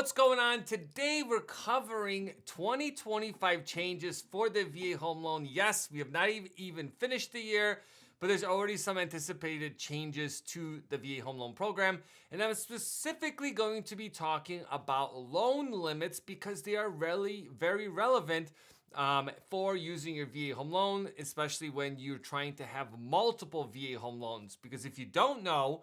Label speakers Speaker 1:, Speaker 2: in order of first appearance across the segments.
Speaker 1: What's going on? Today we're covering 2025 changes for the VA home loan. Yes, we have not even finished the year, but there's already some anticipated changes to the VA home loan program. And I'm specifically going to be talking about loan limits because they are really very relevant for using your VA home loan, especially when you're trying to have multiple VA home loans. Because if you don't know,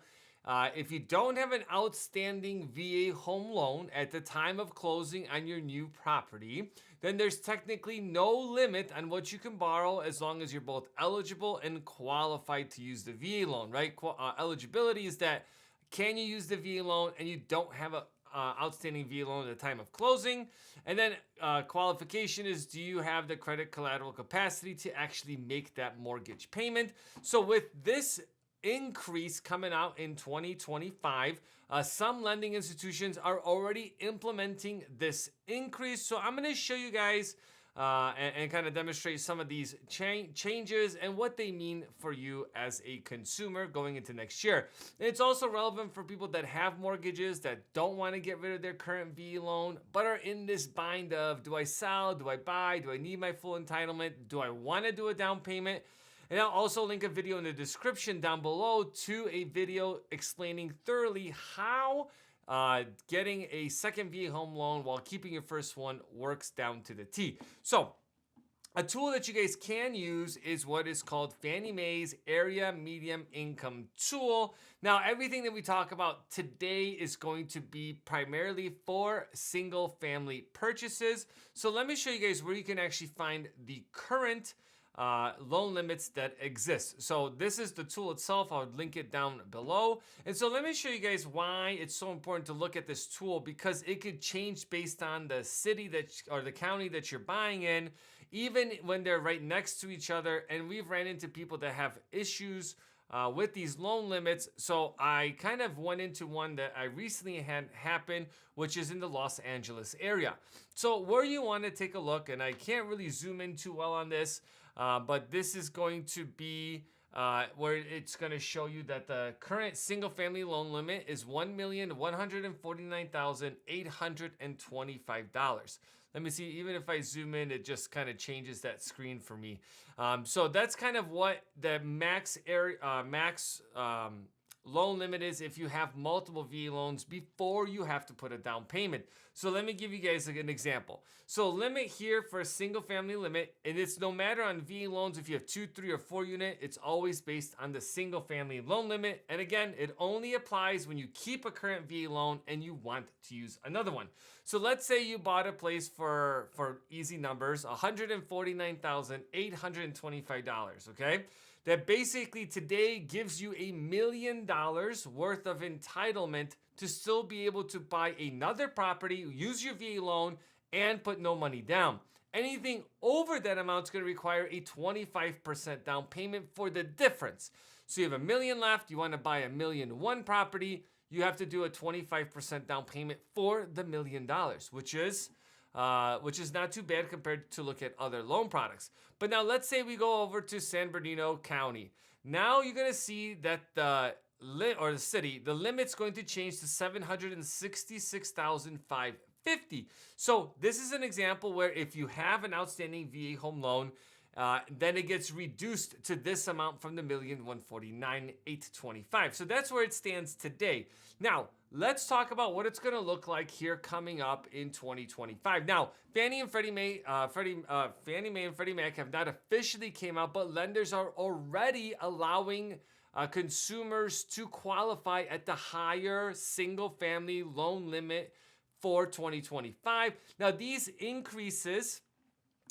Speaker 1: if you don't have an outstanding VA home loan at the time of closing on your new property, then there's technically no limit on what you can borrow as long as you're both eligible and qualified to use the VA loan, right? Eligibility is that can you use the VA loan and you don't have a outstanding VA loan at the time of closing. And then qualification is, do you have the credit collateral capacity to actually make that mortgage payment? So with this increase coming out in 2025, some lending institutions are already implementing this increase. So I'm going to show you guys and kind of demonstrate some of these changes and what they mean for you as a consumer going into next year. And it's also relevant for people that have mortgages that don't want to get rid of their current VA loan, but are in this bind of, do I sell? Do I buy? Do I need my full entitlement? Do I want to do a down payment? And I'll also link a video in the description down below to a video explaining thoroughly how getting a second VA home loan while keeping your first one works down to the T. So a tool that you guys can use is what is called Fannie Mae's Area Medium Income Tool. Now, everything that we talk about today is going to be primarily for single family purchases. So let me show you guys where you can actually find the current loan limits that exist. So this is the tool itself. I would link it down below. And so let me show you guys why it's so important to look at this tool, because it could change based on the city or the county that you're buying in, even when they're right next to each other. And we've ran into people that have issues with these loan limits. So I kind of went into one that I recently had happen, which is in the Los Angeles area. So where you want to take a look, and I can't really zoom in too well on this, but this is going to be where it's going to show you that the current single family loan limit is $1,149,825. Let me see, even if I zoom in, it just kind of changes that screen for me. So that's kind of what the max loan limit is if you have multiple VA loans before you have to put a down payment. So let me give you guys an example. So limit here for a single family limit, and it's no matter on VA loans if you have 2, 3, or 4 unit, it's always based on the single family loan limit. And again, it only applies when you keep a current VA loan and you want to use another one. So let's say you bought a place for easy numbers, $149,825, okay? That basically today gives you $1 million worth of entitlement to still be able to buy another property, use your VA loan, and put no money down. Anything over that amount is going to require a 25% down payment for the difference. So you have $1 million left, you want to buy $1.1 million property, you have to do a 25% down payment for the $1 million, which is not too bad compared to look at other loan products. But now let's say we go over to San Bernardino County. Now you're going to see that the limit's going to change to $766,550. So this is an example where if you have an outstanding VA home loan, then it gets reduced to this amount from the $1,149,825. So that's where it stands today. Now, let's talk about what it's going to look like here coming up in 2025. Now, Fannie and Freddie Mae and Freddie Mac have not officially came out, but lenders are already allowing consumers to qualify at the higher single-family loan limit for 2025. Now, these increases,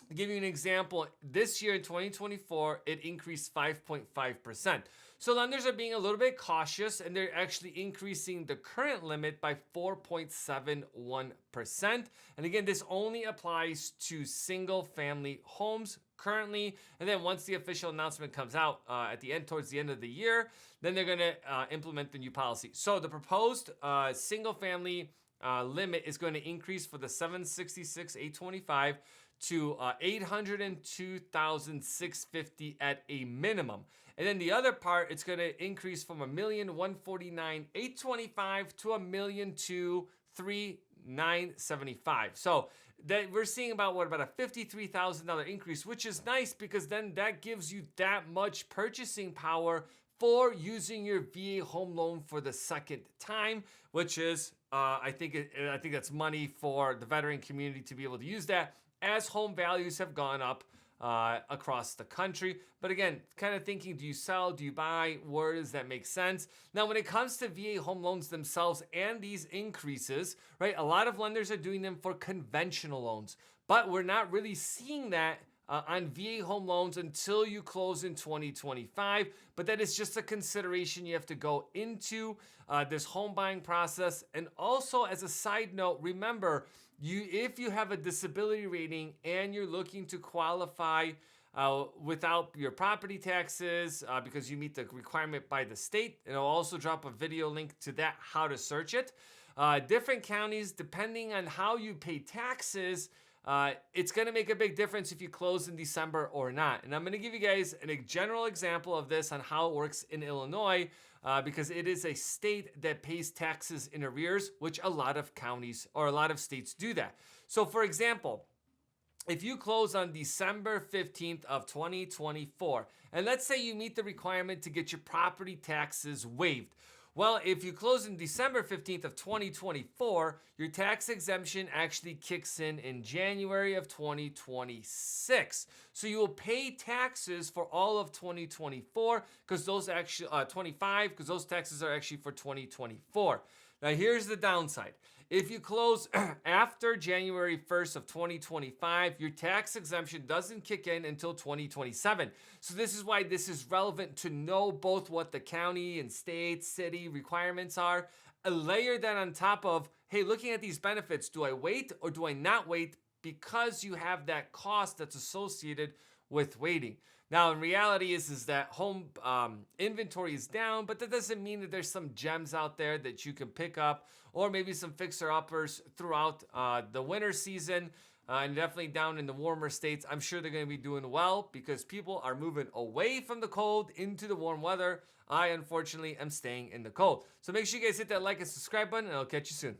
Speaker 1: to give you an example, this year in 2024, it increased 5.5%. So lenders are being a little bit cautious, and they're actually increasing the current limit by 4.71%. And again, this only applies to single-family homes currently. And then once the official announcement comes out towards the end of the year, then they're going to implement the new policy. So the proposed single-family limit is going to increase for the 766,825 to 802,650 at a minimum. And then the other part, it's going to increase from 1,149,825 to 1,239,3 $975. So that we're seeing about a $53,000 increase, which is nice because then that gives you that much purchasing power for using your VA home loan for the second time, which is I think that's money for the veteran community to be able to use that as home values have gone up across the country. But again, kind of thinking, do you sell, do you buy, where does that make sense? Now, when it comes to VA home loans themselves and these increases, right, a lot of lenders are doing them for conventional loans, but we're not really seeing that on VA home loans until you close in 2025. But that is just a consideration you have to go into this home buying process. And also, as a side note, remember, if you have a disability rating and you're looking to qualify without your property taxes because you meet the requirement by the state, and I'll also drop a video link to that, how to search it. Different counties, depending on how you pay taxes, it's going to make a big difference if you close in December or not. And I'm going to give you guys a general example of this on how it works in Illinois because it is a state that pays taxes in arrears, which a lot of counties or a lot of states do that. So for example, if you close on December 15th of 2024, and let's say you meet the requirement to get your property taxes waived. Well, if you close in December 15th of 2024, your tax exemption actually kicks in January of 2026. So you will pay taxes for all of 2024 because those actually 25 because those taxes are actually for 2024. Now here's the downside. If you close after January 1st of 2025, your tax exemption doesn't kick in until 2027. So this is why this is relevant to know both what the county and state, city requirements are. Layer that on top of, hey, looking at these benefits, do I wait or do I not wait? Because you have that cost that's associated with waiting. Now, in reality is that home inventory is down, but that doesn't mean that there's some gems out there that you can pick up, or maybe some fixer-uppers throughout the winter season, and definitely down in the warmer states. I'm sure they're going to be doing well because people are moving away from the cold into the warm weather. I, unfortunately, am staying in the cold. So make sure you guys hit that like and subscribe button, and I'll catch you soon.